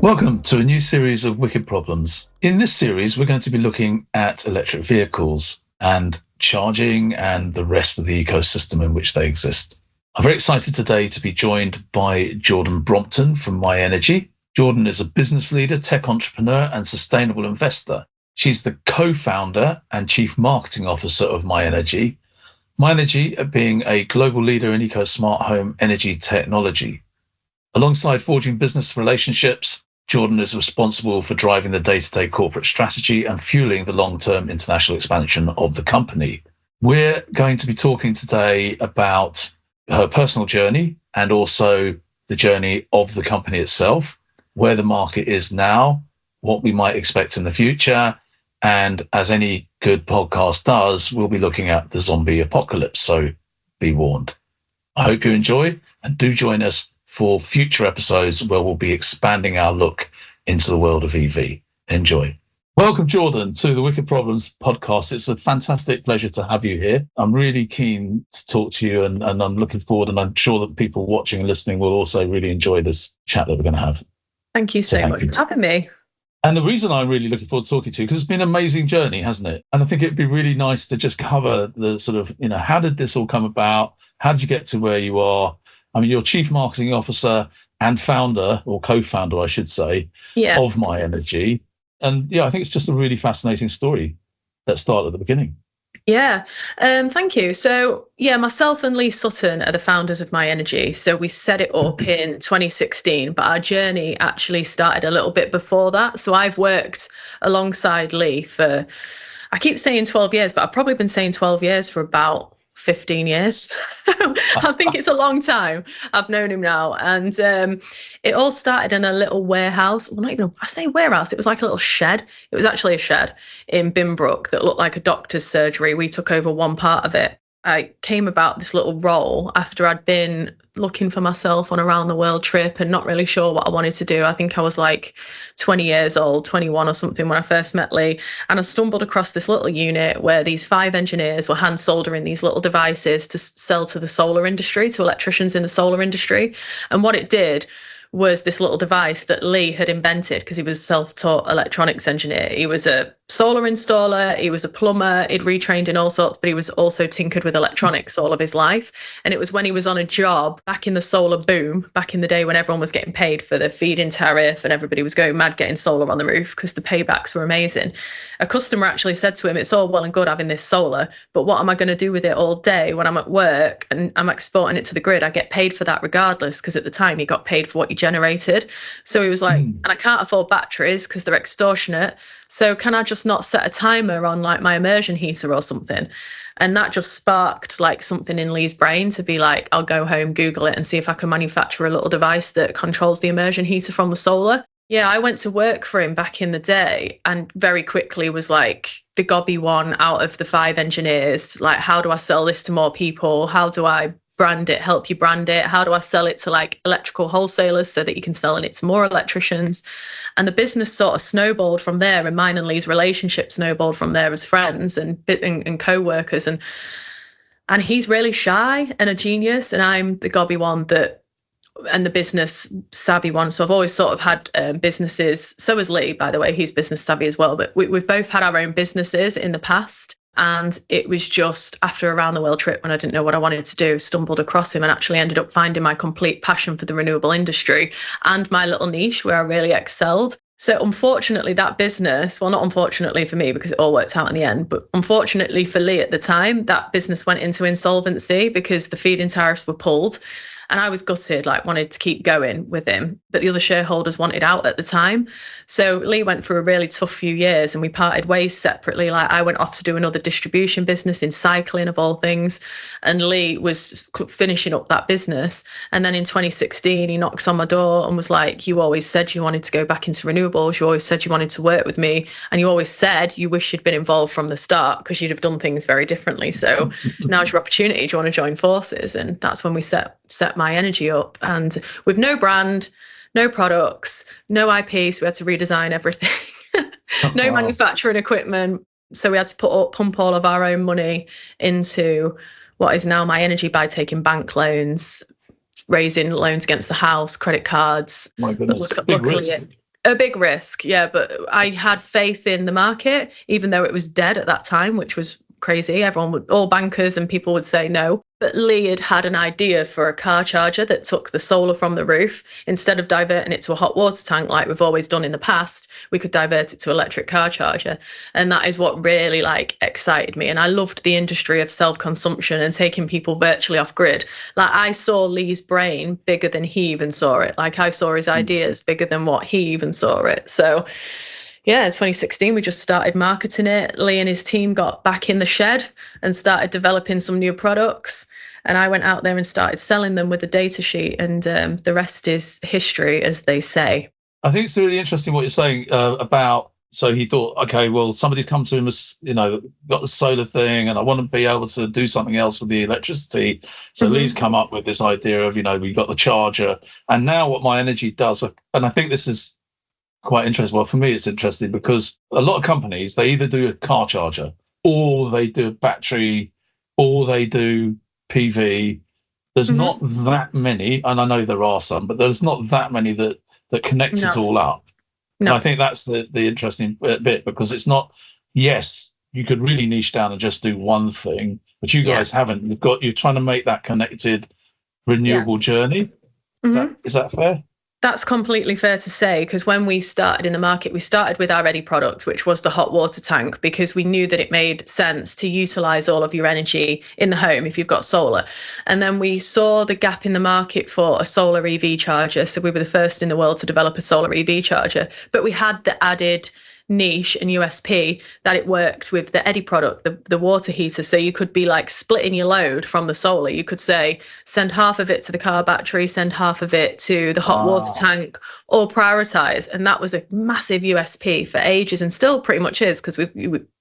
Welcome to a new series of Wicked Problems. In this series, we're going to be looking at electric vehicles and charging and the rest of the ecosystem in which they exist. I'm very excited today to be joined by Jordan Brompton from Myenergi. Jordan is a business leader, tech entrepreneur, and sustainable investor. She's the co-founder and chief marketing officer of Myenergi. Myenergi being a global leader in eco-smart home energy technology. Alongside forging business relationships, Jordan is responsible for driving the day-to-day corporate strategy and fueling the long-term international expansion of the company. We're going to be talking today about her personal journey and also the journey of the company itself, where the market is now, what we might expect in the future, and as any good podcast does, we'll be looking at the zombie apocalypse, so be warned. I hope you enjoy, and do join us for future episodes where we'll be expanding our look into the world of EV. Enjoy. Welcome, Jordan, to the Wicked Problems podcast. It's a fantastic pleasure to have you here. I'm really keen to talk to you, and I'm looking forward, and I'm sure that people watching and listening will also really enjoy this chat that we're going to have. Thank you so much for having me. And the reason I'm really looking forward to talking to you, because it's been an amazing journey, hasn't it? And I think it'd be really nice to just cover the sort of, how did this all come about? How did you get to where you are? I mean, you're chief marketing officer and founder, or co-founder, I should say, of Myenergi. And I think it's just a really fascinating story that started at the beginning. Yeah, thank you. So, myself and Lee Sutton are the founders of Myenergi. So we set it up in 2016, but our journey actually started a little bit before that. So I've worked alongside Lee for, I keep saying 12 years, but I've probably been saying 12 years for about 15 years. I think it's a long time. I've known him now. And it all started in a little warehouse. Well, not even, I say warehouse, it was like a little shed. It was actually a shed in Binbrook that looked like a doctor's surgery. We took over one part of it. I came about this little role after I'd been looking for myself on a round the world trip and not really sure what I wanted to do. I think I was like 20 years old, 21 or something when I first met Lee. And I stumbled across this little unit where these 5 engineers were hand soldering these little devices to sell to the solar industry, to electricians in the solar industry. And what it did was this little device that Lee had invented, because he was a self-taught electronics engineer. He was a solar installer, he was a plumber, he'd retrained in all sorts, but he was also tinkered with electronics all of his life. And it was when he was on a job back in the solar boom, back in the day when everyone was getting paid for the feed-in tariff and everybody was going mad getting solar on the roof because the paybacks were amazing. A customer actually said to him, it's all well and good having this solar, but what am I going to do with it all day when I'm at work and I'm exporting it to the grid? I get paid for that regardless, because at the time he got paid for what he generated. So he was like, and I can't afford batteries because they're extortionate. So can I just not set a timer on like my immersion heater or something? And that just sparked like something in Lee's brain to be like, I'll go home, Google it and see if I can manufacture a little device that controls the immersion heater from the solar. Yeah, I went to work for him back in the day and very quickly was like the gobby one out of the 5 engineers. Like, how do I sell this to more people? How do I brand it, help you brand it? How do I sell it to like electrical wholesalers so that you can sell it to more electricians? And the business sort of snowballed from there, and mine and Lee's relationship snowballed from there as friends and co-workers. And he's really shy and a genius, and I'm the gobby one and the business savvy one. So I've always sort of had businesses. So is Lee, by the way, he's business savvy as well. But we've both had our own businesses in the past. And it was just after a round the world trip when I didn't know what I wanted to do, stumbled across him and actually ended up finding my complete passion for the renewable industry and my little niche where I really excelled. So unfortunately, that business, well, not unfortunately for me because it all worked out in the end, but unfortunately for Lee at the time, that business went into insolvency because the feed-in tariffs were pulled. And I was gutted, like wanted to keep going with him, but the other shareholders wanted out at the time. So Lee went through a really tough few years and we parted ways separately. Like I went off to do another distribution business in cycling of all things. And Lee was finishing up that business. And then in 2016, he knocked on my door and was like, you always said you wanted to go back into renewables. You always said you wanted to work with me. And you always said you wish you'd been involved from the start because you'd have done things very differently. So now's your opportunity. Do you want to join forces? And that's when we set Myenergi up, and with no brand, no products, no IP, so we had to redesign everything. No manufacturing equipment, so we had to pump all of our own money into what is now Myenergi by taking bank loans, raising loans against the house, credit cards. My goodness, big risk. A big risk, yeah, but I had faith in the market, even though it was dead at that time, which was crazy. All bankers and people would say no. But Lee had an idea for a car charger that took the solar from the roof. Instead of diverting it to a hot water tank like we've always done in the past, we could divert it to electric car charger. And that is what really excited me. And I loved the industry of self-consumption and taking people virtually off grid. Like, I saw Lee's brain bigger than he even saw it. Like, I saw his ideas bigger than what he even saw it. So yeah, in 2016, we just started marketing it. Lee and his team got back in the shed and started developing some new products. And I went out there and started selling them with a data sheet. And the rest is history, as they say. I think it's really interesting what you're saying about, so he thought, okay, well, somebody's come to him, got the solar thing, and I want to be able to do something else with the electricity. So Lee's come up with this idea of, we've got the charger. And now what Myenergi does, and I think this is quite interesting. Well, for me, it's interesting because a lot of companies, they either do a car charger or they do a battery or they do PV. There's not that many, and I know there are some, but there's not that many that connects it all up. No. And I think that's the interesting bit, because it's not, yes, you could really niche down and just do one thing, but you guys haven't. You're trying to make that connected renewable journey. Is that fair? That's completely fair to say, because when we started in the market, we started with our ready product, which was the hot water tank, because we knew that it made sense to utilize all of your energy in the home if you've got solar. And then we saw the gap in the market for a solar EV charger. So we were the first in the world to develop a solar EV charger, but we had the added niche and USP that it worked with the Eddy product, the water heater. So you could be splitting your load from the solar. You could say, send half of it to the car battery, send half of it to the hot water tank, or prioritize. And that was a massive USP for ages, and still pretty much is, because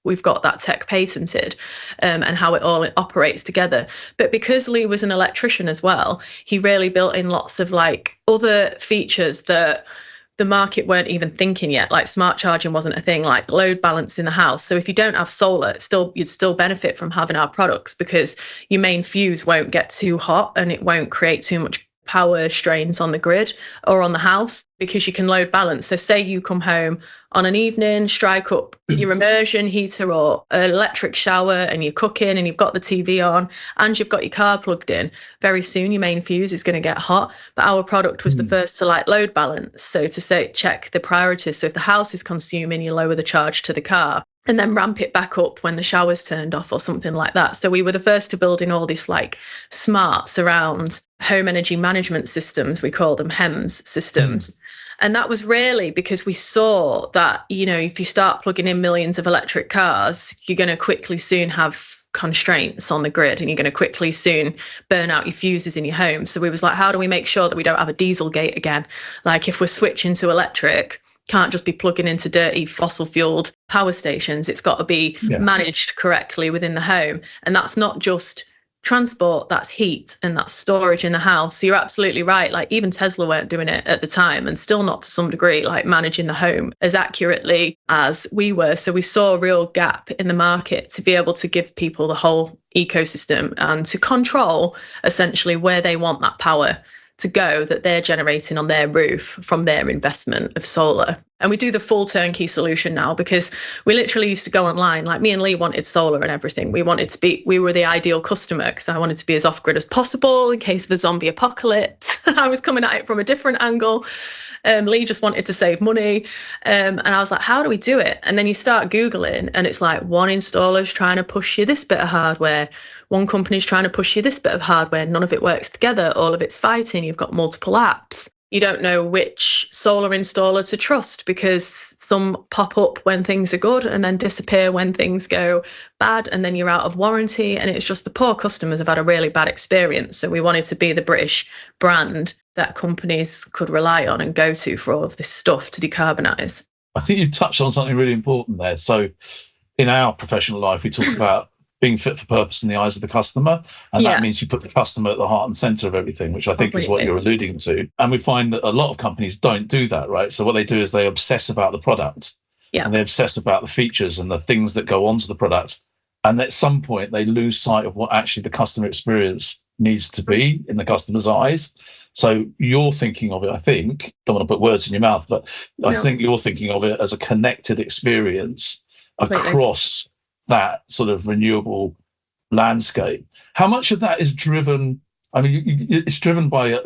we've got that tech patented, and how it all operates together. But because Lee was an electrician as well, he really built in lots of other features that the market weren't even thinking yet. Like, smart charging wasn't a thing, like load balance in the house. So if you don't have solar, you'd still benefit from having our products, because your main fuse won't get too hot and it won't create too much power strains on the grid or on the house, because you can load balance. So say you come home on an evening, strike up your immersion heater or an electric shower, and you're cooking and you've got the TV on and you've got your car plugged in. Very soon your main fuse is going to get hot. But our product was the first to load balance. So to say, check the priorities. So if the house is consuming, you lower the charge to the car, and then ramp it back up when the shower's turned off or something like that. So we were the first to build in all this smarts around home energy management systems. We call them HEMS systems. And that was really because we saw that, if you start plugging in millions of electric cars, you're going to quickly soon have constraints on the grid, and you're going to quickly soon burn out your fuses in your home. So we was like, how do we make sure that we don't have a diesel gate again? If we're switching to electric, can't just be plugging into dirty fossil fueled power stations. It's got to be managed correctly within the home. And that's not just transport, that's heat and that's storage in the house. So you're absolutely right. Even Tesla weren't doing it at the time, and still not to some degree, managing the home as accurately as we were. So we saw a real gap in the market to be able to give people the whole ecosystem and to control essentially where they want that power to go that they're generating on their roof from their investment of solar. And we do the full turnkey solution now, because we literally used to go online. Me and Lee wanted solar and everything. We were the ideal customer, because I wanted to be as off grid as possible in case of a zombie apocalypse. I was coming at it from a different angle. Lee just wanted to save money. And I was like, how do we do it? And then you start Googling, and it's one installer's trying to push you this bit of hardware. One company's trying to push you this bit of hardware. None of it works together. All of it's fighting. You've got multiple apps. You don't know which solar installer to trust, because some pop up when things are good and then disappear when things go bad, and then you're out of warranty. And it's just the poor customers have had a really bad experience. So we wanted to be the British brand that companies could rely on and go to for all of this stuff to decarbonise. I think you touched on something really important there. So in our professional life, we talk about being fit for purpose in the eyes of the customer. And that means you put the customer at the heart and center of everything, which I think is what you're alluding to. And we find that a lot of companies don't do that, right? So what they do is they obsess about the product, and they obsess about the features and the things that go onto the product. And at some point they lose sight of what actually the customer experience needs to be in the customer's eyes. So you're thinking of it, I think, don't want to put words in your mouth, but I think you're thinking of it as a connected experience across that sort of renewable landscape. How much of that is driven? I mean, it's driven by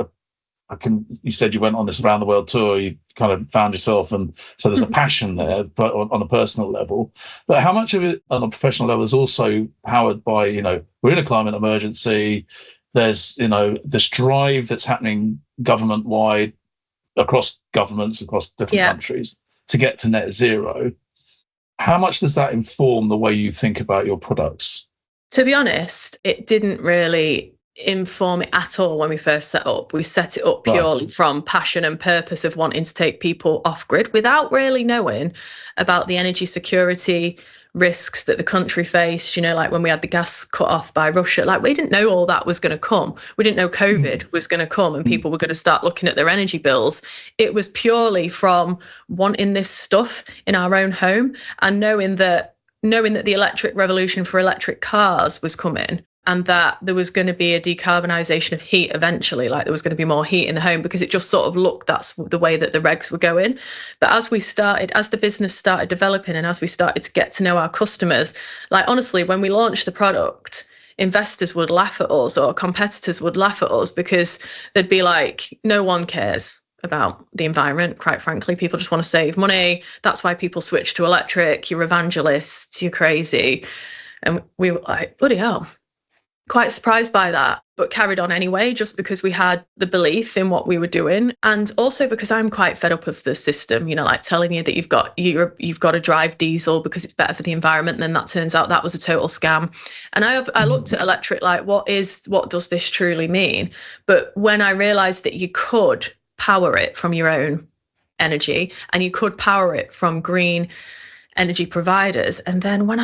you said you went on this around the world tour, you kind of found yourself, and so there's a passion there, but on a personal level. But how much of it on a professional level is also powered by, we're in a climate emergency. There's, this drive that's happening government-wide across governments, across different countries to get to net zero. How much does that inform the way you think about your products? To be honest, it didn't really inform it at all when we first set up. We set it up purely from passion and purpose of wanting to take people off grid without really knowing about the energy security risks that the country faced, like when we had the gas cut off by Russia, like we didn't know all that was going to come. We didn't know COVID was going to come and people were going to start looking at their energy bills. It was purely from wanting this stuff in our own home and knowing that the electric revolution for electric cars was coming, and that there was going to be a decarbonisation of heat eventually, like there was going to be more heat in the home, because it just sort of looked that's the way that the regs were going. But as the business started developing and as we started to get to know our customers, like honestly, when we launched the product, investors would laugh at us or competitors would laugh at us because they'd be like, no one cares about the environment, quite frankly. People just want to save money. That's why people switch to electric. You're evangelists, you're crazy. And we were like, bloody hell. Quite surprised by that, but carried on anyway, just because we had the belief in what we were doing. And also because I'm quite fed up of the system, like telling you that you've got to drive diesel because it's better for the environment. And then that turns out that was a total scam. And I looked at electric like, what does this truly mean? But when I realized that you could power it from your own energy and you could power it from green energy providers. And then when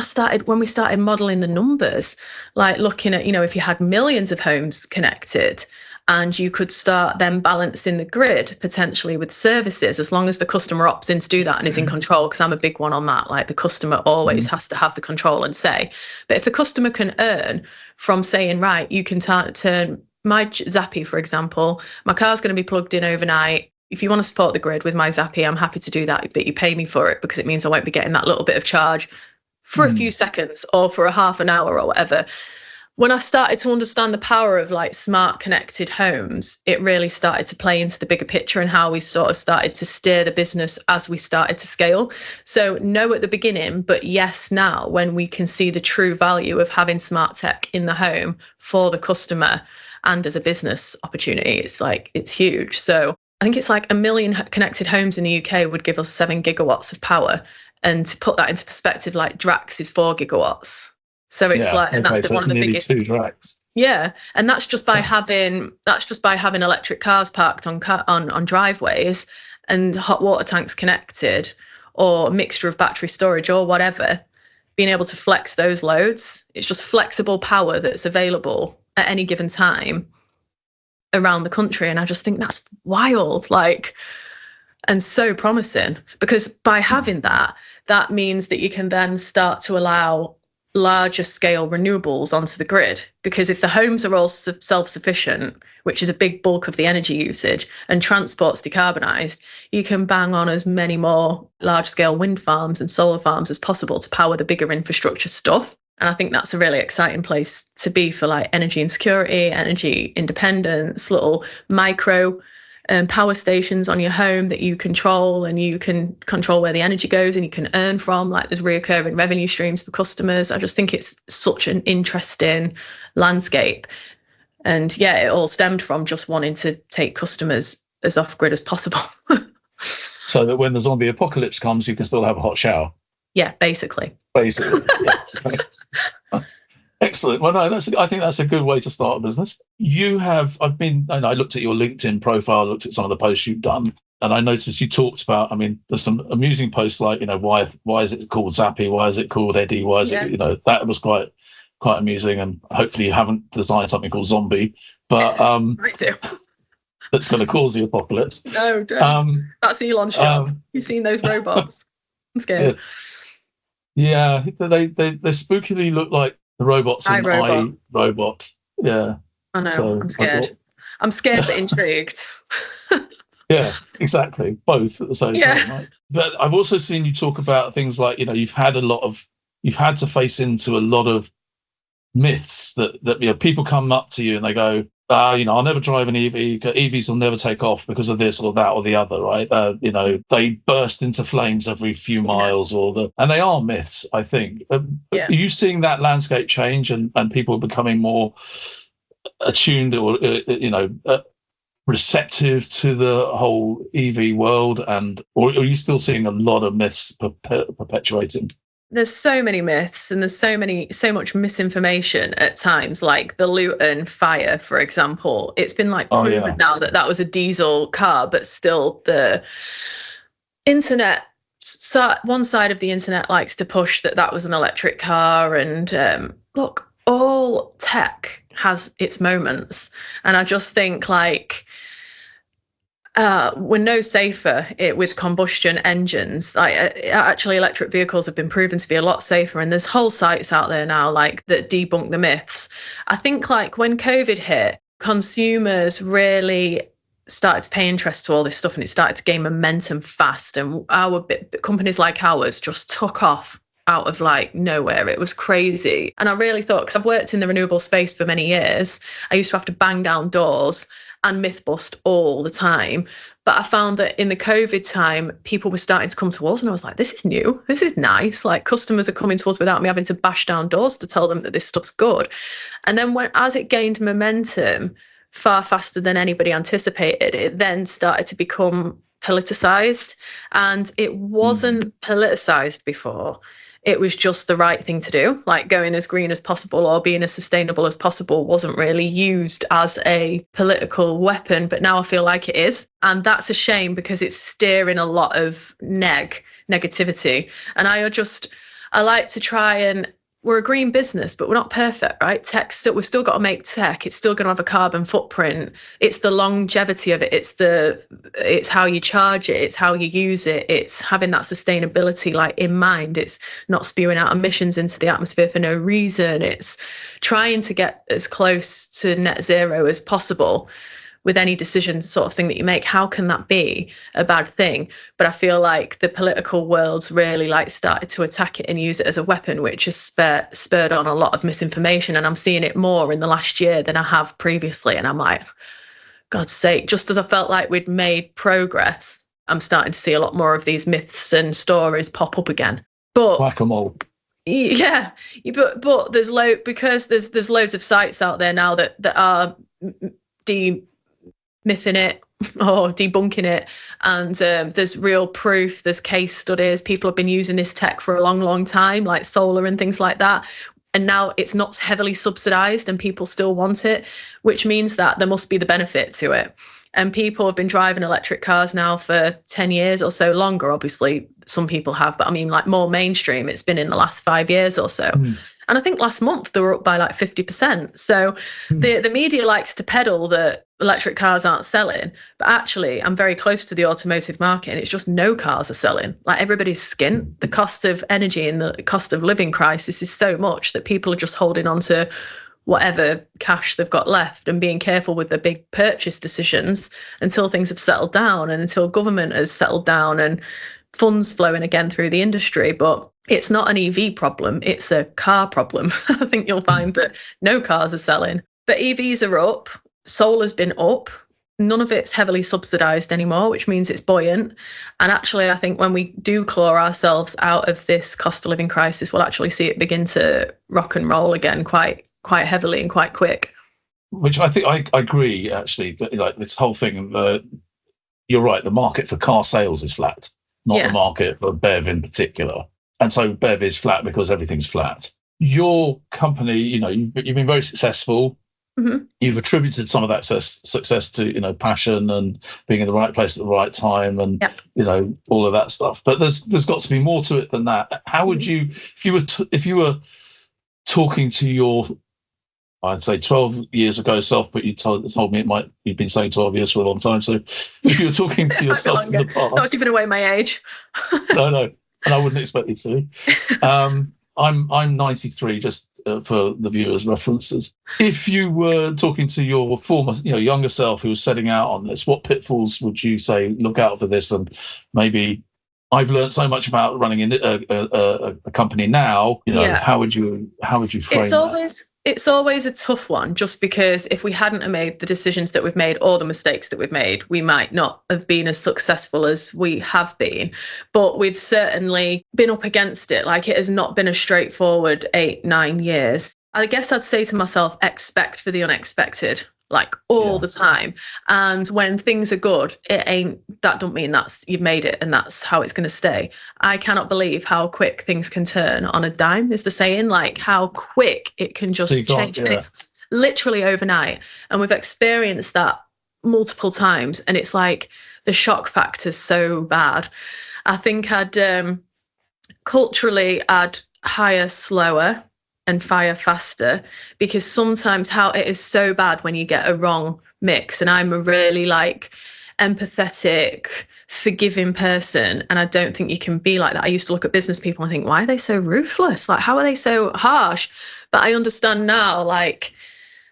we started modeling the numbers, like looking at, if you had millions of homes connected and you could start then balancing the grid potentially with services, as long as the customer opts in to do that and is in control, because I'm a big one on that. Like the customer always has to have the control and say. But if the customer can earn from saying, right, you can turn my Zappy, for example, my car's going to be plugged in overnight. If you want to support the grid with my Zappy, I'm happy to do that, but you pay me for it because it means I won't be getting that little bit of charge for a few seconds or for a half an hour or whatever. When I started to understand the power of like smart connected homes, it really started to play into the bigger picture and how we sort of started to steer the business as we started to scale. So no at the beginning, but yes now, when we can see the true value of having smart tech in the home for the customer and as a business opportunity, it's huge. So I think it's like 1 million connected homes in the UK would give us 7 gigawatts of power. And to put that into perspective, like Drax is 4 gigawatts. So it's and that's one of the biggest. 2 Drax. Yeah, and that's just by having electric cars parked on driveways and hot water tanks connected, or a mixture of battery storage or whatever. Being able to flex those loads, it's just flexible power that's available at any given time around the country. And I just think that's wild, and so promising, because by having that means that you can then start to allow larger scale renewables onto the grid. Because if the homes are all self-sufficient, which is a big bulk of the energy usage, and transport's decarbonised, you can bang on as many more large scale wind farms and solar farms as possible to power the bigger infrastructure stuff. And I think that's a really exciting place to be for energy insecurity, energy independence, little micro power stations on your home that you control, and you can control where the energy goes and you can earn from. There's reoccurring revenue streams for customers. I just think it's such an interesting landscape. And yeah, it all stemmed from just wanting to take customers as off grid as possible. So that when the zombie apocalypse comes, you can still have a hot shower. Yeah, basically. Excellent. Well, no, I think that's a good way to start a business. I looked at your LinkedIn profile, looked at some of the posts you've done, and I noticed you talked about, there's some amusing posts like, why is it called Zappy? Why is it called Eddie? Why is it, that was quite amusing. And hopefully you haven't designed something called Zombie, but I do. That's going to cause the apocalypse. No, don't. That's Elon's job. You've seen those robots. I'm scared. Yeah, they spookily look like the robots in iRobot. Yeah. I know. So I'm I scared. thought, I'm scared but intrigued. yeah, exactly, both at the same Yeah. time, right? But I've also seen you talk about things like, you've had to face into a lot of myths that people come up to you and they go, I'll never drive an EV. EVs will never take off because of this or that or the other, right? They burst into flames every few miles, and they are myths, I think. Are you seeing that landscape change and people are becoming more attuned or receptive to the whole EV world, or are you still seeing a lot of myths perpetuating? There's so many myths and there's so much misinformation at times, like the Luton fire, for example. It's been proven now that was a diesel car, but still the internet, one side of the internet likes to push that was an electric car. And look, all tech has its moments. And I just think we're no safer with combustion engines. Actually, electric vehicles have been proven to be a lot safer, and there's whole sites out there now that debunk the myths. I think when COVID hit, consumers really started to pay interest to all this stuff, and it started to gain momentum fast. And companies like ours just took off out of nowhere. It was crazy. And I really thought, because I've worked in the renewable space for many years, I used to have to bang down doors and myth bust all the time. But I found that in the COVID time, people were starting to come to us, and I was like, this is new, this is nice. Customers are coming to us without me having to bash down doors to tell them that this stuff's good. And then as it gained momentum far faster than anybody anticipated, it then started to become politicized. And it wasn't politicized before. It was just the right thing to do. Going as green as possible or being as sustainable as possible wasn't really used as a political weapon, but now I feel like it is. And that's a shame, because it's steering a lot of negativity. And I like to try and, we're a green business, but we're not perfect, right? We've still got to make tech. It's still going to have a carbon footprint. It's the longevity of it. It's how you charge it. It's how you use it. It's having that sustainability in mind. It's not spewing out emissions into the atmosphere for no reason. It's trying to get as close to net zero as possible with any decision sort of thing that you make. How can that be a bad thing? But I feel like the political world's really started to attack it and use it as a weapon, which has spurred on a lot of misinformation. And I'm seeing it more in the last year than I have previously. And I'm like, God's sake, just as I felt like we'd made progress, I'm starting to see a lot more of these myths and stories pop up again. But whack-a-mole. Yeah, but there's loads of sites out there now that are mything it or debunking it, and there's real proof, there's case studies. People have been using this tech for a long time, like solar and things like that, and now it's not heavily subsidized and people still want it, which means that there must be the benefit to it. And people have been driving electric cars now for 10 years or so, longer obviously some people have, but I mean more mainstream, it's been in the last 5 years or so. And I think last month they were up by 50%. So the media likes to peddle that electric cars aren't selling, but actually I'm very close to the automotive market, and it's just no cars are selling. Everybody's skint. The cost of energy and the cost of living crisis is so much that people are just holding on to whatever cash they've got left and being careful with their big purchase decisions until things have settled down and until government has settled down and funds flowing again through the industry. But it's not an EV problem, it's a car problem. I think you'll find that no cars are selling. But EVs are up, solar's been up, none of it's heavily subsidized anymore, which means it's buoyant. And actually, I think when we do claw ourselves out of this cost of living crisis, we'll actually see it begin to rock and roll again quite heavily and quite quick. Which I think I agree, actually. This whole thing, you're right, the market for car sales is flat, not the market for BEV in particular. And so BEV is flat because everything's flat. Your company, you've been very successful. Mm-hmm. You've attributed some of that success to, passion and being in the right place at the right time, and all of that stuff. But there's got to be more to it than that. How would you, if you were talking to your, I'd say 12 years ago self, but you told me you've been saying 12 years for a long time. So if you were talking to yourself in the past, not giving away my age. No, and I wouldn't expect you to. I'm 93, just for the viewers' references. If you were talking to your former, younger self who was setting out on this, what pitfalls would you say, look out for this? And maybe I've learned so much about running a company now. How would you frame that? It's always a tough one, just because if we hadn't have made the decisions that we've made or the mistakes that we've made, we might not have been as successful as we have been. But we've certainly been up against it. Like, it has not been a straightforward 8-9 years. I guess I'd say to myself, expect for the unexpected, like all the time. And when things are good, that don't mean you've made it and that's how it's going to stay. I cannot believe how quick things can turn on a dime, is the saying, like how quick it can just change. And it's literally overnight. And we've experienced that multiple times. And it's like the shock factor's so bad. I think culturally, I'd hire slower and fire faster, because sometimes how it is so bad when you get a wrong mix. And I'm a really empathetic, forgiving person, and I don't think you can be like that. I used to look at business people and think, why are they so ruthless? Like, how are they so harsh? But I understand now, like,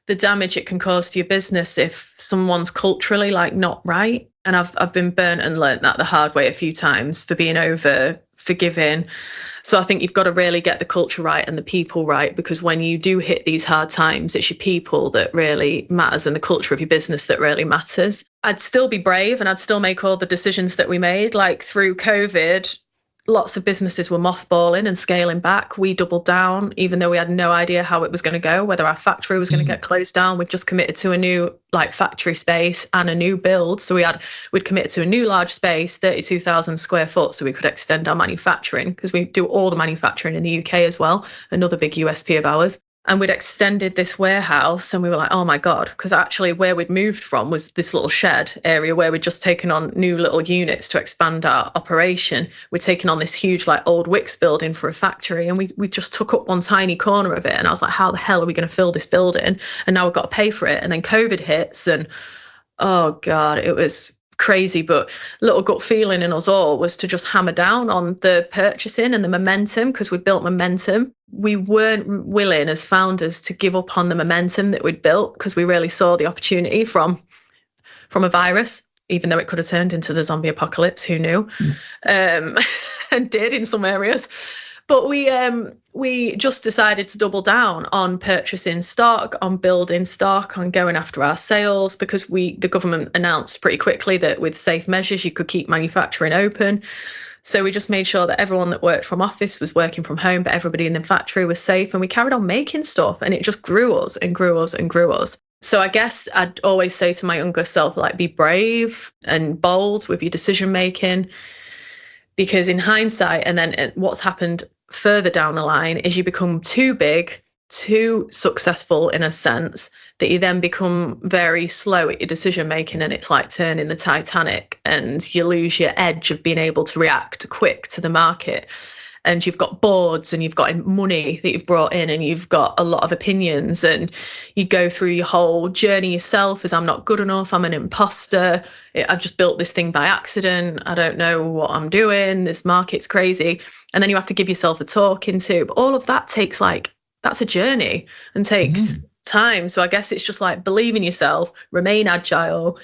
the damage it can cause to your business if someone's culturally not right. And I've been burnt and learnt that the hard way a few times for being over forgiving. So I think you've got to really get the culture right and the people right, because when you do hit these hard times, it's your people that really matters and the culture of your business that really matters. I'd still be brave and I'd still make all the decisions that we made. Like, through COVID, lots of businesses were mothballing and scaling back. We doubled down, even though we had no idea how it was going to go, whether our factory was going to get closed down. We'd just committed to a new factory space and a new build. So we'd committed to a new large space, 32,000 square foot, so we could extend our manufacturing, because we do all the manufacturing in the UK as well, another big USP of ours. And we'd extended this warehouse, and we were like, oh my God, because actually where we'd moved from was this little shed area where we'd just taken on new little units to expand our operation. We'd taken on this huge old Wicks building for a factory, and we just took up one tiny corner of it. And I was like, how the hell are we going to fill this building? And now we've got to pay for it. And then COVID hits, and oh God, it was crazy. But little gut feeling in us all was to just hammer down on the purchasing and the momentum, because we built momentum. We weren't willing as founders to give up on the momentum that we'd built, because we really saw the opportunity from a virus, even though it could have turned into the zombie apocalypse, who knew? And did in some areas. But we just decided to double down on purchasing stock, on building stock, on going after our sales, because the government announced pretty quickly that with safe measures you could keep manufacturing open. So we just made sure that everyone that worked from office was working from home, but everybody in the factory was safe, and we carried on making stuff, and it just grew us and grew us and grew us. So I guess I'd always say to my younger self, be brave and bold with your decision making, because in hindsight, and then what's happened further down the line, is you become too big, too successful in a sense, that you then become very slow at your decision making, and it's like turning the Titanic, and you lose your edge of being able to react quick to the market. And you've got boards, and you've got money that you've brought in, and you've got a lot of opinions, and you go through your whole journey yourself as, I'm not good enough, I'm an imposter, I've just built this thing by accident, I don't know what I'm doing, this market's crazy. And then you have to give yourself a talking to. But all of that takes that's a journey and takes time. So I guess it's just believe in yourself, remain agile,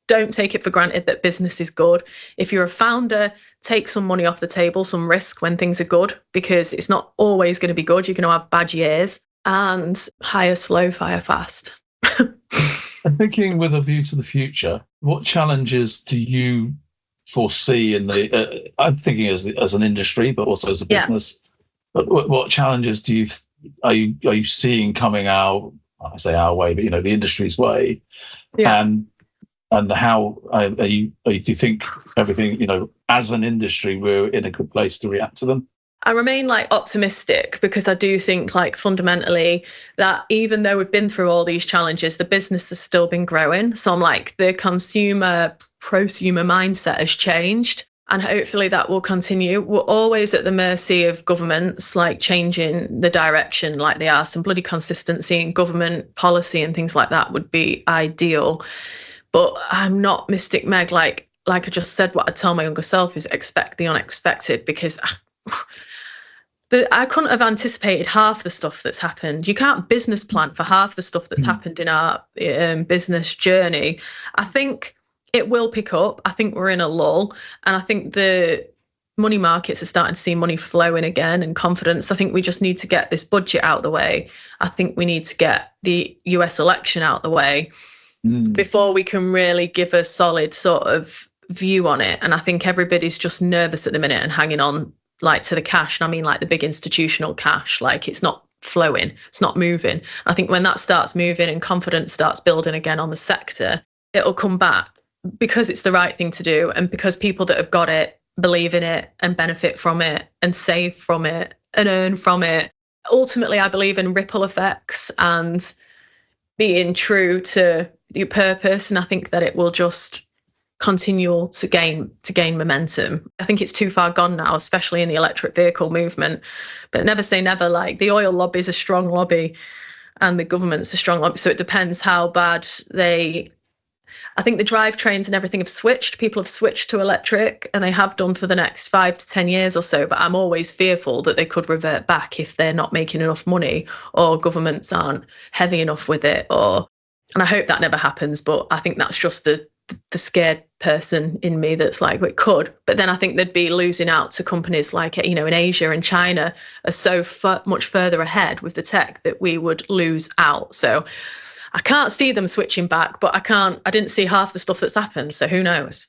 don't take it for granted that business is good. If you're a founder, take some money off the table, some risk when things are good, because it's not always going to be good. You're going to have bad years. And hire slow, fire fast. And thinking with a view to the future, what challenges do you foresee in the? I'm thinking as an industry, but also as a business. But what challenges are you seeing coming out? I say our way, but the industry's way, and how do you think everything, as an industry, we're in a good place to react to them? I remain optimistic, because I do think fundamentally that even though we've been through all these challenges, the business has still been growing. So I'm the prosumer mindset has changed, and hopefully that will continue. We're always at the mercy of governments changing the direction they are. Some bloody consistency in government policy and things like that would be ideal. But I'm not Mystic Meg. Like I just said, what I'd tell my younger self is expect the unexpected, because I couldn't have anticipated half the stuff that's happened. You can't business plan for half the stuff that's happened in our business journey. I think it will pick up. I think we're in a lull, and I think the money markets are starting to see money flowing again and confidence. I think we just need to get this budget out of the way. I think we need to get the US election out of the way before we can really give a solid sort of view on it. And I think everybody's just nervous at the minute and hanging on like to the cash. And I mean like the big institutional cash, like it's not flowing, it's not moving. I think when that starts moving and confidence starts building again on the sector, it'll come back because it's the right thing to do, and because people that have got it believe in it and benefit from it and save from it and earn from it. Ultimately, I believe in ripple effects and being true to your purpose, and I think that it will just continue to gain momentum. I think it's too far gone now, especially in the electric vehicle movement. But never say never. Like the oil lobby is a strong lobby, and the government's a strong lobby. So it depends how bad they. I think the drivetrains and everything have switched. People have switched to electric, and they have done for the next 5 to 10 years or so. But I'm always fearful that they could revert back if they're not making enough money, or governments aren't heavy enough with it. And I hope that never happens. But I think that's just the scared person in me that's like, well, it could. But then I think they'd be losing out to companies like, in Asia and China are so much further ahead with the tech that we would lose out. So I can't see them switching back, but I didn't see half the stuff that's happened. So who knows?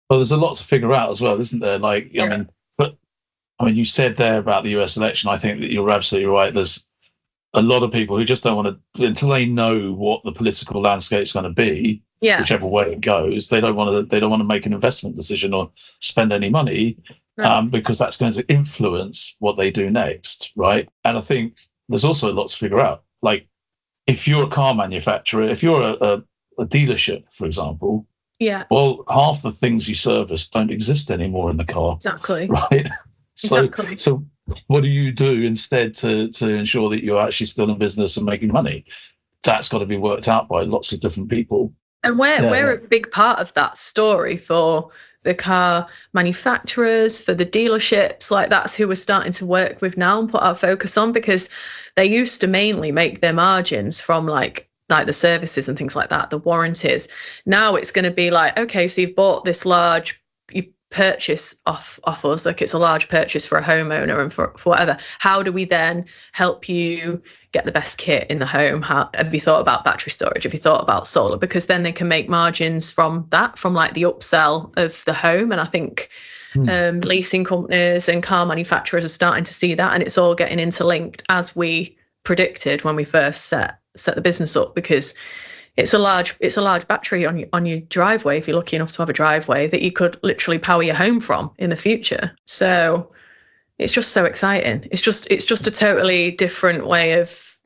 Well, there's a lot to figure out as well, isn't there? Like, yeah. I mean, you said there about the US election. I think that you're absolutely right. There's a lot of people who just don't want to, until they know what the political landscape is going to be, whichever way it goes, they don't want to make an investment decision or spend any money, because that's going to influence what they do next, right? And I think there's also a lot to figure out. Like, if you're a car manufacturer, if you're a dealership, for example, well, half the things you service don't exist anymore in the car. Exactly. Right? So what do you do instead to ensure that you're actually still in business and making money? That's got to be worked out by lots of different people. And we're a big part of that story for the car manufacturers, for the dealerships. Like, that's who we're starting to work with now and put our focus on, because they used to mainly make their margins from like the services and things like that, the warranties. Now it's going to be like, okay, so you've bought this large purchase off us, like it's a large purchase for a homeowner and for whatever. How do we then help you get the best kit in the home? Have you thought about battery storage? Have you thought about solar? Because then they can make margins from that, from like the upsell of the home. And I think leasing companies and car manufacturers are starting to see that, and it's all getting interlinked as we predicted when we first set the business up, because it's a large battery on your driveway, if you're lucky enough to have a driveway, that you could literally power your home from in the future. So it's just so exciting. It's just a totally different way of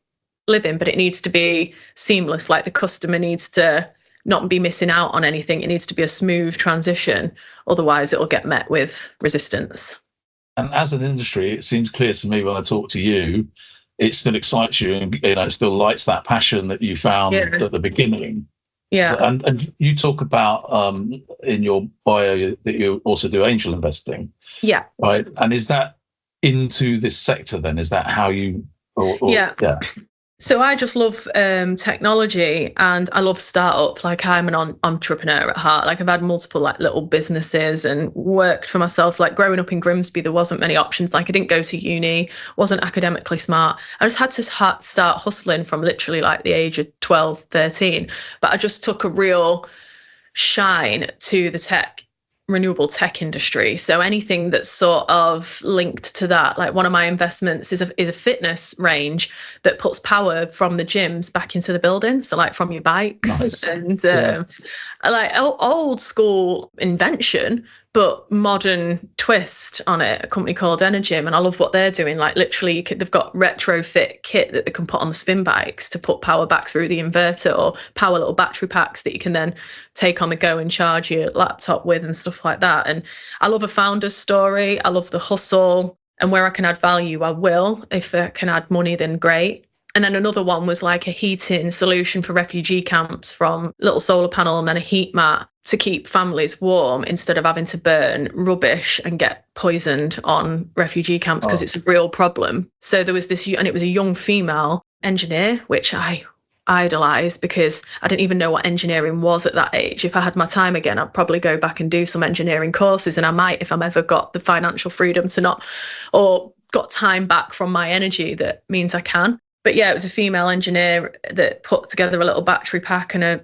living, but it needs to be seamless. Like, the customer needs to not be missing out on anything. It needs to be a smooth transition. Otherwise, it'll get met with resistance. And as an industry, it seems clear to me when I talk to you, it still excites you, and it still lights that passion that you found at the beginning. Yeah. So, and you talk about in your bio that you also do angel investing. Yeah. Right. And is that into this sector then? Is that how you? Yeah. So I just love technology, and I love startup. Like, I'm an entrepreneur at heart. Like, I've had multiple like little businesses and worked for myself. Like, growing up in Grimsby, there wasn't many options. Like, I didn't go to uni, wasn't academically smart. I just had to start hustling from literally like the age of 12, 13. But I just took a real shine to the renewable tech industry. So anything that's sort of linked to that, like one of my investments is a fitness range that puts power from the gyms back into the building. So like from your bikes. Nice. And like old school invention, but modern twist on it, a company called Energym. And I love what they're doing. Like, literally they've got retrofit kit that they can put on the spin bikes to put power back through the inverter, or power little battery packs that you can then take on the go and charge your laptop with and stuff like that. And I love a founder's story. I love the hustle, and where I can add value, I will. If I can add money, then great. And then another one was like a heating solution for refugee camps from little solar panel and then a heat mat to keep families warm instead of having to burn rubbish and get poisoned on refugee camps because it's a real problem. So there was this, and it was a young female engineer, which I idolise because I didn't even know what engineering was at that age. If I had my time again, I'd probably go back and do some engineering courses, and I might if I'm ever got the financial freedom to not, or got time back from Myenergi that means I can. But yeah, it was a female engineer that put together a little battery pack, and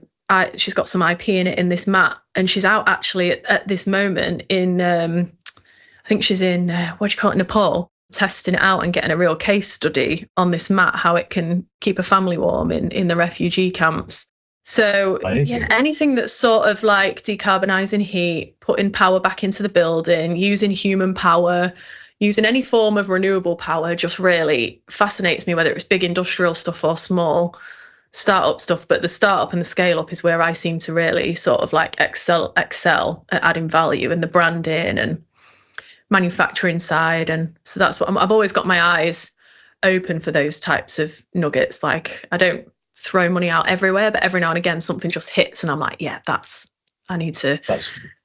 she's got some IP in it in this mat, and she's out actually at this moment in I think she's in Nepal, testing it out and getting a real case study on this mat, how it can keep a family warm in the refugee camps. So yeah, anything that's sort of like decarbonising heat, putting power back into the building, using human power, using any form of renewable power just really fascinates me, whether it's big industrial stuff or small startup stuff. But the startup and the scale up is where I seem to really sort of like excel at adding value in the branding and manufacturing side. And so that's what I've always got my eyes open for those types of nuggets. Like I don't throw money out everywhere, but every now and again something just hits and I'm like, yeah, I need to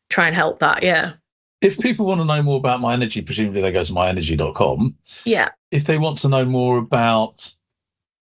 try and help that. Yeah. If people want to know more about Myenergi, presumably they go to myenergi.com. Yeah. If they want to know more about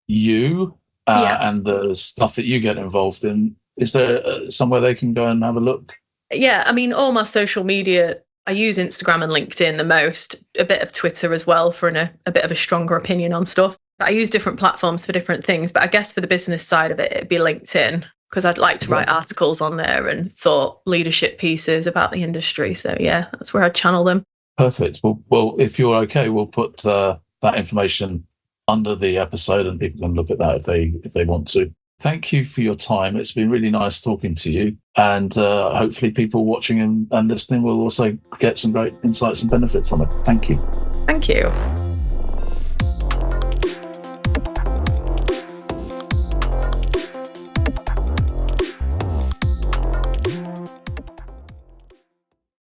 you and the stuff that you get involved in, is there somewhere they can go and have a look? Yeah, I mean, all my social media, I use Instagram and LinkedIn the most, a bit of Twitter as well for a bit of a stronger opinion on stuff. I use different platforms for different things, but I guess for the business side of it, it'd be LinkedIn, because I'd like to write articles on there and thought leadership pieces about the industry. So yeah, that's where I channel them. Perfect. Well, if you're okay, we'll put that information under the episode and people can look at that if they want to. Thank you for your time. It's been really nice talking to you, and hopefully people watching and listening will also get some great insights and benefit from it. Thank you. Thank you.